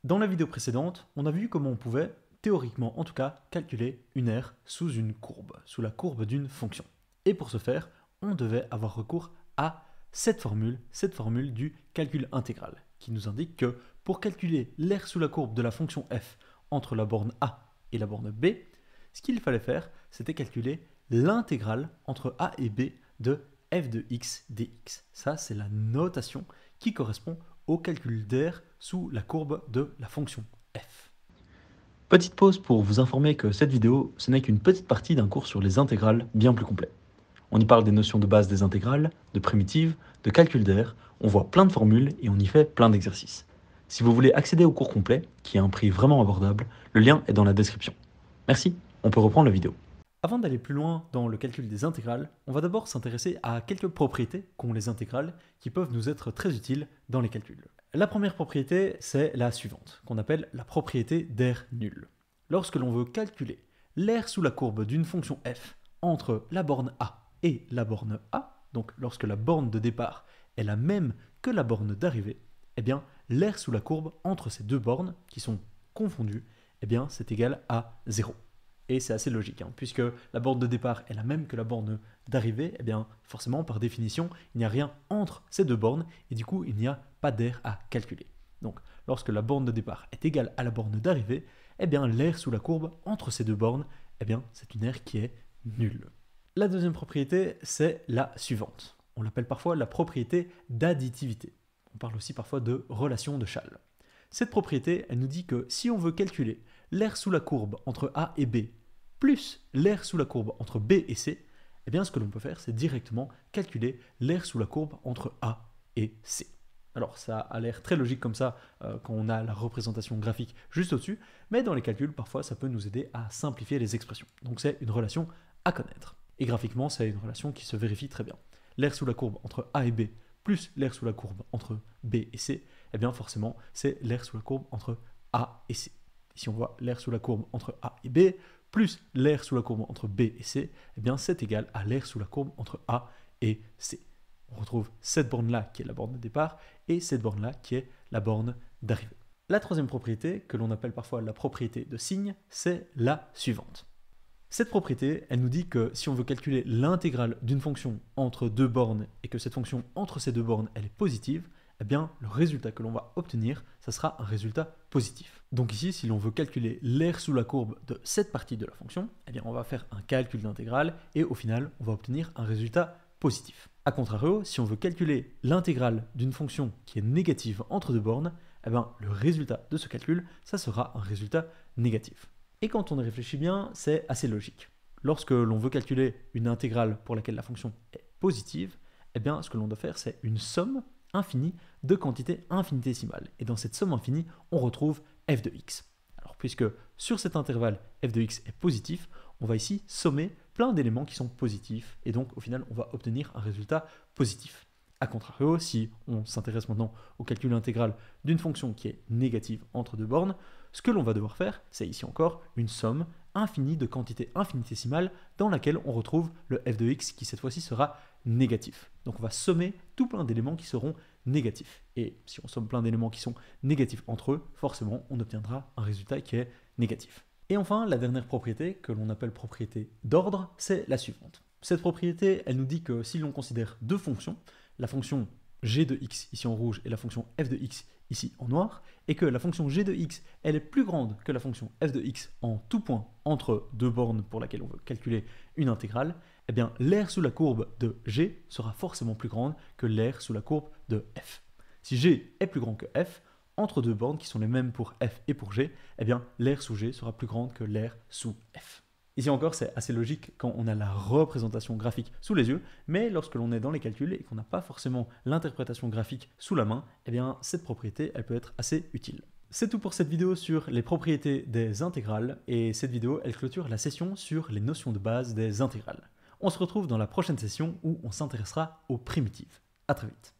Dans la vidéo précédente, on a vu comment on pouvait, théoriquement en tout cas, calculer une aire sous une courbe, sous la courbe d'une fonction. Et pour ce faire, on devait avoir recours à cette formule du calcul intégral, qui nous indique que pour calculer l'aire sous la courbe de la fonction f entre la borne a et la borne b, ce qu'il fallait faire, c'était calculer l'intégrale entre a et b de f de x dx. Ça, c'est la notation qui correspond au calcul d'aire sous la courbe de la fonction f. Petite pause pour vous informer que cette vidéo, ce n'est qu'une petite partie d'un cours sur les intégrales bien plus complet. On y parle des notions de base des intégrales, de primitives, de calcul d'aire, on voit plein de formules et on y fait plein d'exercices. Si vous voulez accéder au cours complet, qui a un prix vraiment abordable, le lien est dans la description. Merci, on peut reprendre la vidéo. Avant d'aller plus loin dans le calcul des intégrales, on va d'abord s'intéresser à quelques propriétés qu'ont les intégrales qui peuvent nous être très utiles dans les calculs. La première propriété, c'est la suivante, qu'on appelle la propriété d'aire nulle. Lorsque l'on veut calculer l'aire sous la courbe d'une fonction f entre la borne a et la borne a, donc lorsque la borne de départ est la même que la borne d'arrivée, eh bien l'aire sous la courbe entre ces deux bornes qui sont confondues, eh bien c'est égal à 0. Et c'est assez logique, puisque la borne de départ est la même que la borne d'arrivée, eh bien forcément, par définition, il n'y a rien entre ces deux bornes, et du coup, il n'y a pas d'aire à calculer. Donc, lorsque la borne de départ est égale à la borne d'arrivée, eh bien l'aire sous la courbe entre ces deux bornes, eh bien c'est une aire qui est nulle. La deuxième propriété, c'est la suivante. On l'appelle parfois la propriété d'additivité. On parle aussi parfois de relation de Chasles. Cette propriété, elle nous dit que si on veut calculer l'aire sous la courbe entre A et B, plus l'aire sous la courbe entre B et C, eh bien ce que l'on peut faire, c'est directement calculer l'aire sous la courbe entre A et C. Alors ça a l'air très logique comme ça quand on a la représentation graphique juste au-dessus, mais dans les calculs, parfois ça peut nous aider à simplifier les expressions. Donc c'est une relation à connaître. Et graphiquement, c'est une relation qui se vérifie très bien. L'aire sous la courbe entre A et B plus l'aire sous la courbe entre B et C, eh bien forcément, c'est l'aire sous la courbe entre A et C. Ici, on voit l'aire sous la courbe entre A et B, plus l'aire sous la courbe entre B et C, eh bien c'est égal à l'aire sous la courbe entre A et C. On retrouve cette borne-là qui est la borne de départ et cette borne-là qui est la borne d'arrivée. La troisième propriété, que l'on appelle parfois la propriété de signe, c'est la suivante. Cette propriété, elle nous dit que si on veut calculer l'intégrale d'une fonction entre deux bornes et que cette fonction entre ces deux bornes, elle est positive, eh bien le résultat que l'on va obtenir, ça sera un résultat positif. Donc ici, si l'on veut calculer l'aire sous la courbe de cette partie de la fonction, eh bien on va faire un calcul d'intégrale et au final, on va obtenir un résultat positif. A contrario, si on veut calculer l'intégrale d'une fonction qui est négative entre deux bornes, eh bien le résultat de ce calcul, ça sera un résultat négatif. Et quand on y réfléchit bien, c'est assez logique. Lorsque l'on veut calculer une intégrale pour laquelle la fonction est positive, eh bien ce que l'on doit faire, c'est une somme infinie de quantités infinitésimales. Et dans cette somme infinie, on retrouve f de x. Alors puisque sur cet intervalle f de x est positif, on va ici sommer plein d'éléments qui sont positifs, et donc au final, on va obtenir un résultat positif. A contrario, si on s'intéresse maintenant au calcul intégral d'une fonction qui est négative entre deux bornes, ce que l'on va devoir faire, c'est ici encore une somme infinie de quantités infinitésimales dans laquelle on retrouve le f de x qui cette fois-ci sera négatif. Donc on va sommer tout plein d'éléments qui seront négatifs. Et si on somme plein d'éléments qui sont négatifs entre eux, forcément on obtiendra un résultat qui est négatif. Et enfin, la dernière propriété, que l'on appelle propriété d'ordre, c'est la suivante. Cette propriété, elle nous dit que si l'on considère deux fonctions, la fonction g de x ici en rouge et la fonction f de x ici en noir, et que la fonction g de x elle est plus grande que la fonction f de x en tout point entre deux bornes pour laquelle on veut calculer une intégrale, eh bien l'aire sous la courbe de g sera forcément plus grande que l'aire sous la courbe de f. Si g est plus grand que f, entre deux bornes qui sont les mêmes pour f et pour g, eh bien l'aire sous g sera plus grande que l'aire sous f. Ici encore, c'est assez logique quand on a la représentation graphique sous les yeux, mais lorsque l'on est dans les calculs et qu'on n'a pas forcément l'interprétation graphique sous la main, eh bien cette propriété, elle peut être assez utile. C'est tout pour cette vidéo sur les propriétés des intégrales, et cette vidéo, elle clôture la session sur les notions de base des intégrales. On se retrouve dans la prochaine session où on s'intéressera aux primitives. À très vite.